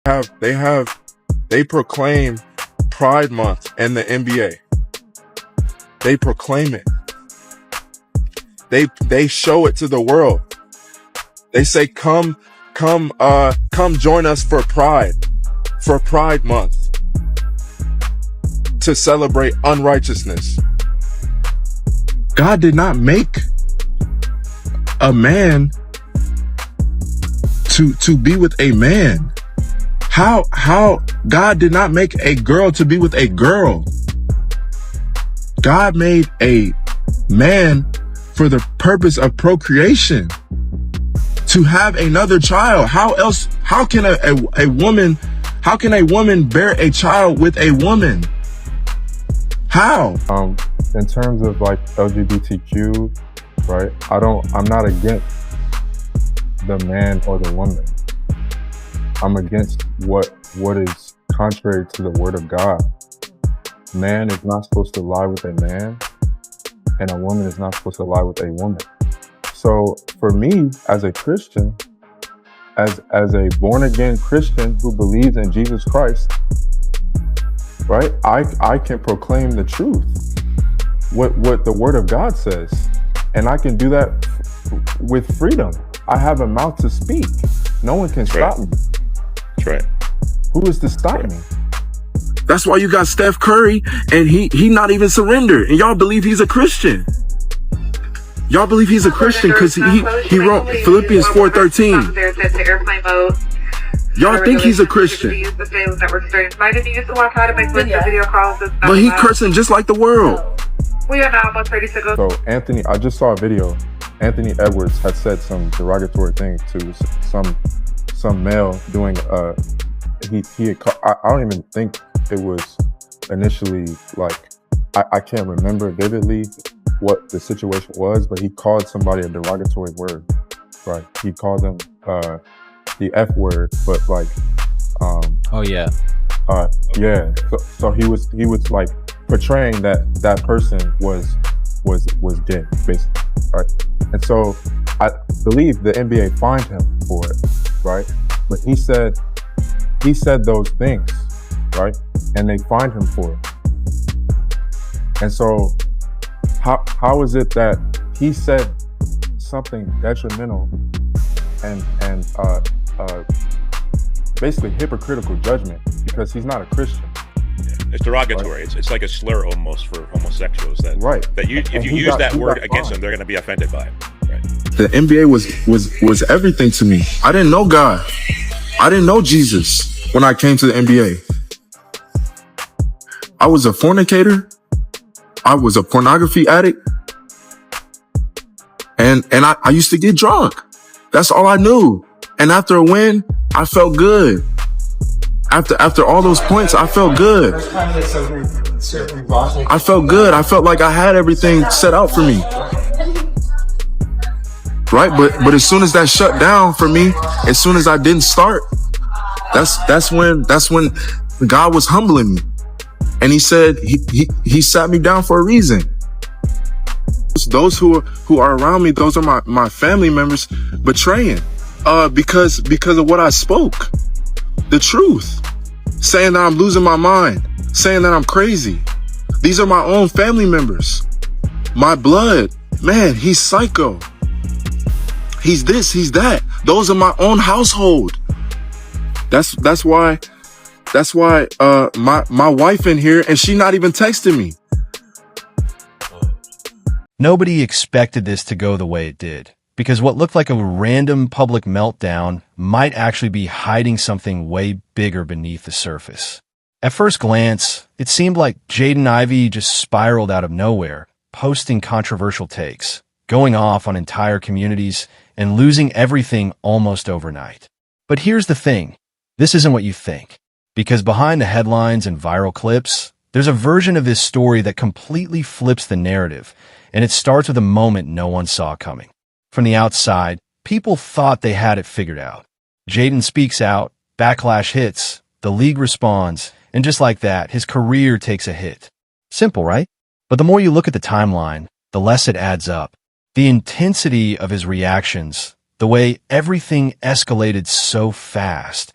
They proclaim Pride Month in the NBA. They proclaim it. They show it to the world. They say, come join us for Pride Month, to celebrate unrighteousness. God did not make a man to be with a man. How God did not make a girl to be with a girl. God made a man for the purpose of procreation, to have another child. How can a woman bear a child with a woman? How? In terms of like LGBTQ, right? I'm not against the man or the woman. I'm against what is contrary to the word of God. Man is not supposed to lie with a man, and a woman is not supposed to lie with a woman. So for me, as a Christian, as a born-again Christian who believes in Jesus Christ, right, I can proclaim the truth, what the word of God says, and I can do that with freedom. I have a mouth to speak. No one can stop me. That's right. Who is to stop me? That's why you got Steph Curry, and he not even surrendered, and y'all believe he's a Christian. Y'all believe he's a Christian because he wrote Philippians 4:13. Y'all think he's a Christian. But he cursing just like the world. We are now almost ready to go. So Anthony, I just saw a video. Anthony Edwards had said some derogatory things to some male doing I don't even think it was initially like, I can't remember vividly what the situation was, but he called somebody a derogatory word, right? He called them the F word, but like oh yeah. Yeah. So he was like portraying that person was gay, basically, right? And so I believe the NBA fined him for it, right? But he said those things, right? And they fined him for it. And so how is it that he said something detrimental and basically hypocritical judgment because he's not a Christian? It's derogatory. Right? It's like a slur almost for homosexuals. That if you use that word against them, they're going to be offended by it. Right? The NBA was everything to me. I didn't know God. I didn't know Jesus when I came to the NBA. I was a fornicator. I was a pornography addict. And I used to get drunk. That's all I knew. And after a win, I felt good. After all those points, I felt good. I felt good. I felt like I had everything set out for me. Right? But as soon as that shut down for me, as soon as I didn't start, that's when God was humbling me. And he said he sat me down for a reason. Those who are around me, those are my family members betraying because of what I spoke. The truth. Saying that I'm losing my mind. Saying that I'm crazy. These are my own family members. My blood. Man, he's psycho. He's this, he's that. Those are my own household. That's why my wife in here and she not even texting me. Nobody expected this to go the way it did, because what looked like a random public meltdown might actually be hiding something way bigger beneath the surface. At first glance, it seemed like Jaden Ivey just spiraled out of nowhere, posting controversial takes, going off on entire communities, and losing everything almost overnight. But here's the thing. This isn't what you think. Because behind the headlines and viral clips, there's a version of this story that completely flips the narrative, and it starts with a moment no one saw coming. From the outside, people thought they had it figured out. Jaden speaks out, backlash hits, the league responds, and just like that, his career takes a hit. Simple, right? But the more you look at the timeline, the less it adds up. The intensity of his reactions, the way everything escalated so fast,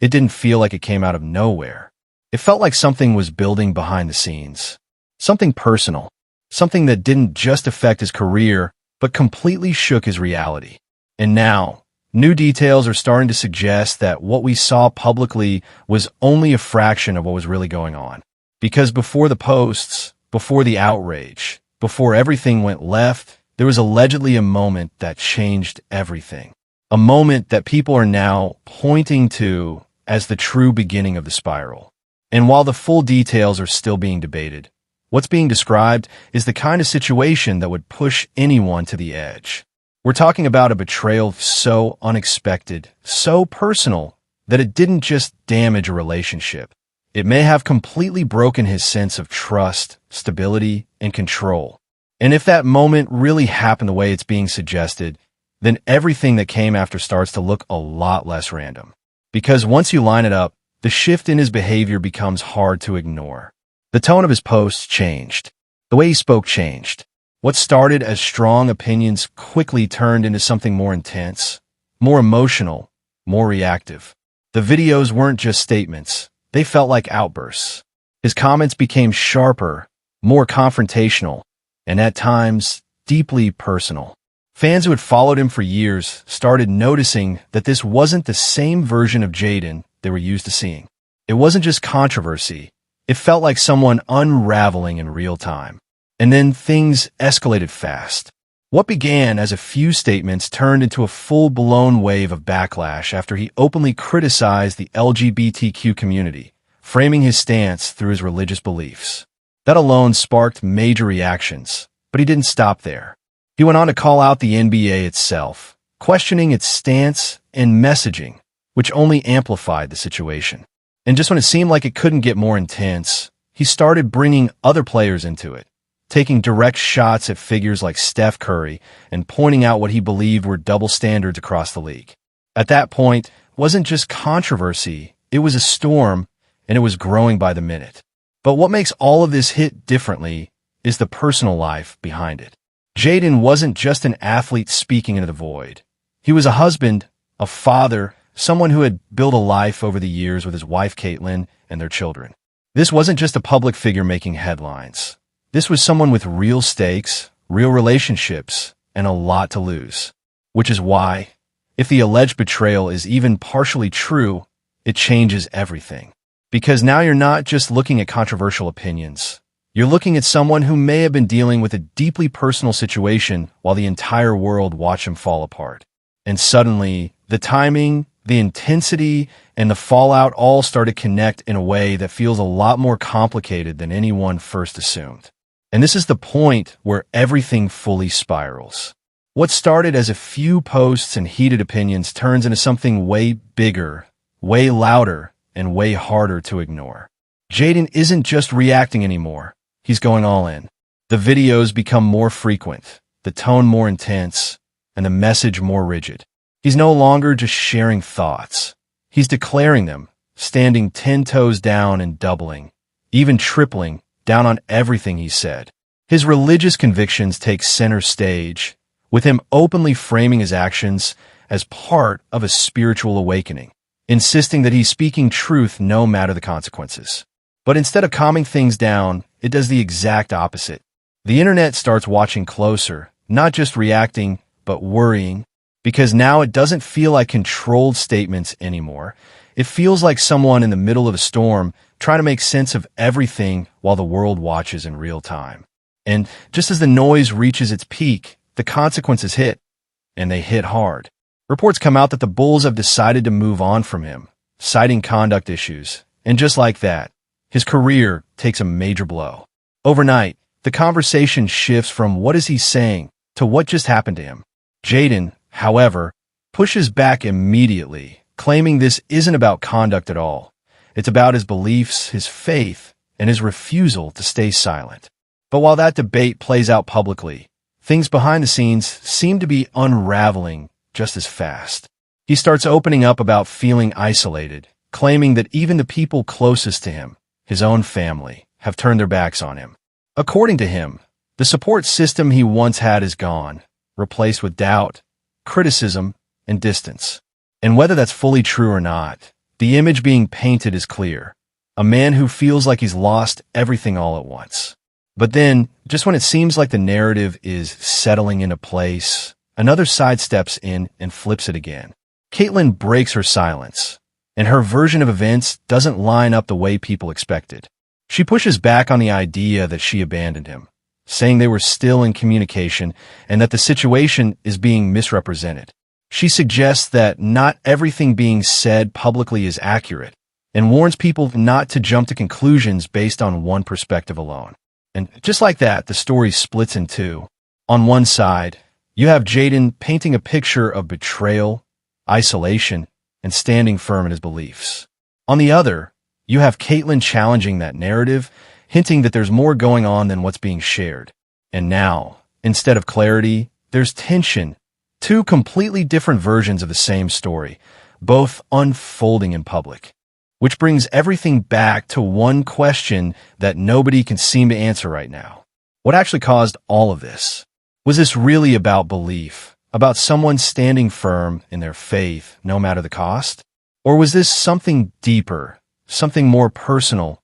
It didn't feel like it came out of nowhere. It felt like something was building behind the scenes. Something personal. Something that didn't just affect his career, but completely shook his reality. And now, new details are starting to suggest that what we saw publicly was only a fraction of what was really going on. Because before the posts, before the outrage, before everything went left, there was allegedly a moment that changed everything. A moment that people are now pointing to as the true beginning of the spiral. And while the full details are still being debated, what's being described is the kind of situation that would push anyone to the edge. We're talking about a betrayal so unexpected, so personal, that it didn't just damage a relationship. It may have completely broken his sense of trust, stability, and control. And if that moment really happened the way it's being suggested, then everything that came after starts to look a lot less random. Because once you line it up, the shift in his behavior becomes hard to ignore. The tone of his posts changed. The way he spoke changed. What started as strong opinions quickly turned into something more intense, more emotional, more reactive. The videos weren't just statements. They felt like outbursts. His comments became sharper, more confrontational, and at times, deeply personal. Fans who had followed him for years started noticing that this wasn't the same version of Jaden they were used to seeing. It wasn't just controversy. It felt like someone unraveling in real time. And then things escalated fast. What began as a few statements turned into a full-blown wave of backlash after he openly criticized the LGBTQ community, framing his stance through his religious beliefs. That alone sparked major reactions, but he didn't stop there. He went on to call out the NBA itself, questioning its stance and messaging, which only amplified the situation. And just when it seemed like it couldn't get more intense, he started bringing other players into it, taking direct shots at figures like Steph Curry and pointing out what he believed were double standards across the league. At that point, it wasn't just controversy, it was a storm, and it was growing by the minute. But what makes all of this hit differently is the personal life behind it. Jaden wasn't just an athlete speaking into the void. He was a husband, a father, someone who had built a life over the years with his wife Caitlin and their children. This wasn't just a public figure making headlines. This was someone with real stakes, real relationships, and a lot to lose. Which is why, if the alleged betrayal is even partially true, it changes everything. Because now you're not just looking at controversial opinions. You're looking at someone who may have been dealing with a deeply personal situation while the entire world watched him fall apart. And suddenly, the timing, the intensity, and the fallout all start to connect in a way that feels a lot more complicated than anyone first assumed. And this is the point where everything fully spirals. What started as a few posts and heated opinions turns into something way bigger, way louder, and way harder to ignore. Jaden isn't just reacting anymore. He's going all in. The videos become more frequent, the tone more intense, and the message more rigid. He's no longer just sharing thoughts. He's declaring them, standing 10 toes down and doubling, even tripling, down on everything he said. His religious convictions take center stage, with him openly framing his actions as part of a spiritual awakening, insisting that he's speaking truth no matter the consequences. But instead of calming things down, it does the exact opposite. The internet starts watching closer, not just reacting, but worrying, because now it doesn't feel like controlled statements anymore. It feels like someone in the middle of a storm trying to make sense of everything while the world watches in real time. And just as the noise reaches its peak, the consequences hit, and they hit hard. Reports come out that the Bulls have decided to move on from him, citing conduct issues. And just like that, his career takes a major blow. Overnight, the conversation shifts from what is he saying to what just happened to him. Jaden, however, pushes back immediately, claiming this isn't about conduct at all. It's about his beliefs, his faith, and his refusal to stay silent. But while that debate plays out publicly, things behind the scenes seem to be unraveling just as fast. He starts opening up about feeling isolated, claiming that even the people closest to him, his own family, have turned their backs on him. According to him, the support system he once had is gone, replaced with doubt, criticism, and distance. And whether that's fully true or not, The image being painted is clear. A man who feels like he's lost everything all at once. But then, just when it seems like the narrative is settling into place, another side steps in and flips it again. Caitlyn breaks her silence, and her version of events doesn't line up the way people expected. She pushes back on the idea that she abandoned him, saying they were still in communication and that the situation is being misrepresented. She suggests that not everything being said publicly is accurate, and warns people not to jump to conclusions based on one perspective alone. And just like that, the story splits in two. On one side, you have Jaden painting a picture of betrayal, isolation, and standing firm in his beliefs. On the other, you have Caitlyn challenging that narrative, hinting that there's more going on than what's being shared. And now, instead of clarity, there's tension. Two completely different versions of the same story, both unfolding in public. Which brings everything back to one question that nobody can seem to answer right now. What actually caused all of this? Was this really about belief, about someone standing firm in their faith no matter the cost? Or was this something deeper, something more personal,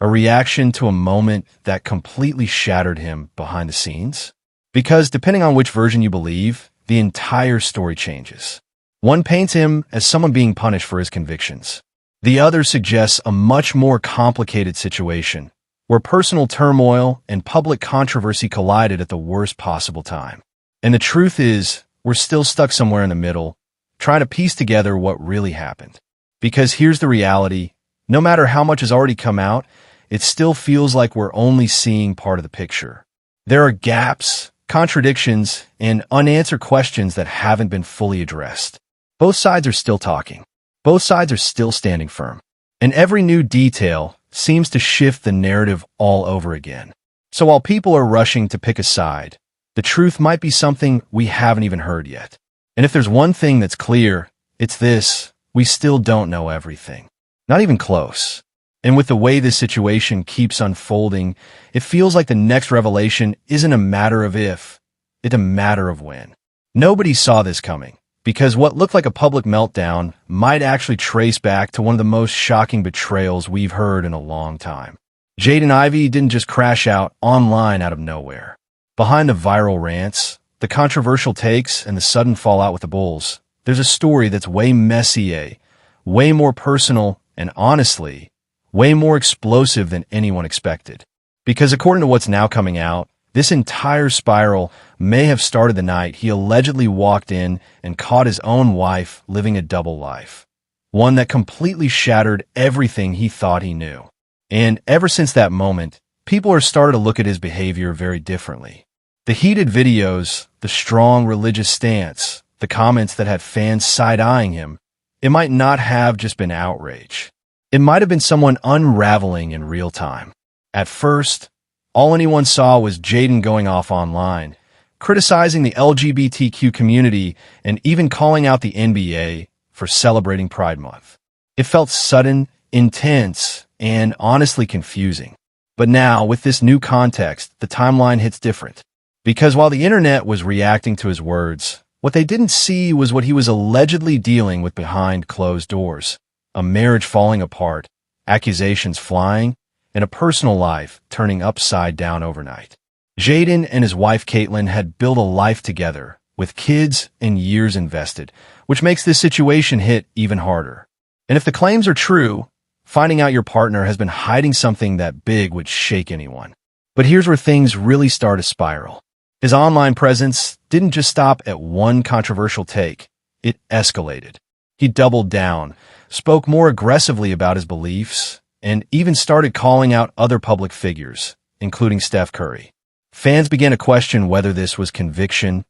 a reaction to a moment that completely shattered him behind the scenes? Because depending on which version you believe, the entire story changes. One paints him as someone being punished for his convictions. The other suggests a much more complicated situation, where personal turmoil and public controversy collided at the worst possible time. And the truth is, we're still stuck somewhere in the middle, trying to piece together what really happened. Because here's the reality, no matter how much has already come out, it still feels like we're only seeing part of the picture. There are gaps, contradictions, and unanswered questions that haven't been fully addressed. Both sides are still talking. Both sides are still standing firm. And every new detail seems to shift the narrative all over again. So while people are rushing to pick a side, the truth might be something we haven't even heard yet. And if there's one thing that's clear, it's this: we still don't know everything. Not even close. And with the way this situation keeps unfolding, it feels like the next revelation isn't a matter of if, it's a matter of when. Nobody saw this coming, because what looked like a public meltdown might actually trace back to one of the most shocking betrayals we've heard in a long time. Jaden Ivey didn't just crash out online out of nowhere. Behind the viral rants, the controversial takes, and the sudden fallout with the Bulls, there's a story that's way messier, way more personal, and honestly, way more explosive than anyone expected. Because according to what's now coming out, this entire spiral may have started the night he allegedly walked in and caught his own wife living a double life. One that completely shattered everything he thought he knew. And ever since that moment, people are starting to look at his behavior very differently. The heated videos, the strong religious stance, the comments that had fans side-eyeing him, it might not have just been outrage. It might have been someone unraveling in real time. At first, all anyone saw was Jaden going off online, criticizing the LGBTQ community and even calling out the NBA for celebrating Pride Month. It felt sudden, intense, and honestly confusing. But now, with this new context, the timeline hits different. Because while the internet was reacting to his words, what they didn't see was what he was allegedly dealing with behind closed doors. A marriage falling apart, accusations flying, and a personal life turning upside down overnight. Jaden and his wife Caitlyn had built a life together, with kids and years invested, which makes this situation hit even harder. And if the claims are true, finding out your partner has been hiding something that big would shake anyone. But here's where things really start to spiral. His online presence didn't just stop at one controversial take, it escalated. He doubled down, spoke more aggressively about his beliefs, and even started calling out other public figures, including Steph Curry. Fans began to question whether this was conviction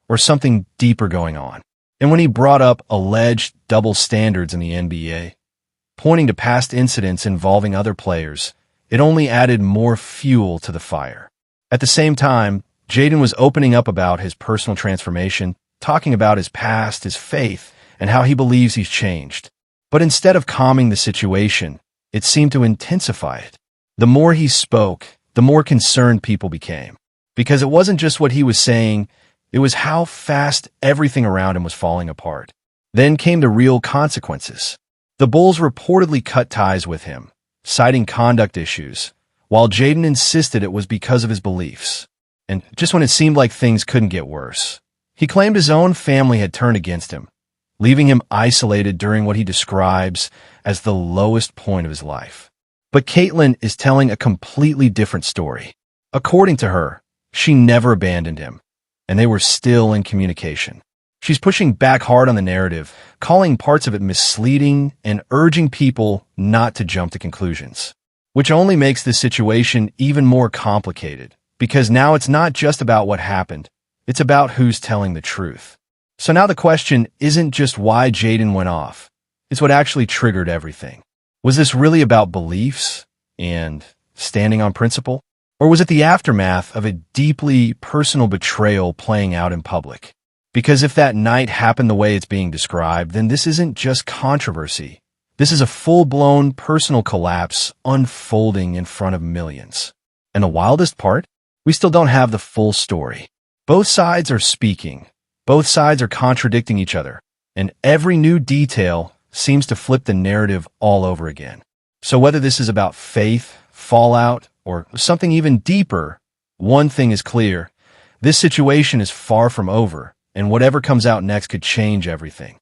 or something deeper going on. And when he brought up alleged double standards in the NBA, pointing to past incidents involving other players, it only added more fuel to the fire. At the same time, Jaden was opening up about his personal transformation, talking about his past, his faith, and how he believes he's changed. But instead of calming the situation, it seemed to intensify it. The more he spoke, the more concerned people became. Because it wasn't just what he was saying, it was how fast everything around him was falling apart. Then came the real consequences. The Bulls reportedly cut ties with him, citing conduct issues, while Jaden insisted it was because of his beliefs. And just when it seemed like things couldn't get worse, he claimed his own family had turned against him, leaving him isolated during what he describes as the lowest point of his life. But Caitlin is telling a completely different story. According to her, she never abandoned him, and they were still in communication. She's pushing back hard on the narrative, calling parts of it misleading and urging people not to jump to conclusions, which only makes this situation even more complicated, because now it's not just about what happened, it's about who's telling the truth. So now the question isn't just why Jaden went off, it's what actually triggered everything. Was this really about beliefs and standing on principle? Or was it the aftermath of a deeply personal betrayal playing out in public? Because if that night happened the way it's being described, then this isn't just controversy. This is a full-blown personal collapse unfolding in front of millions. And the wildest part? We still don't have the full story. Both sides are speaking. Both sides are contradicting each other. And every new detail seems to flip the narrative all over again. So whether this is about faith, fallout, or something even deeper, one thing is clear. This situation is far from over, and whatever comes out next could change everything.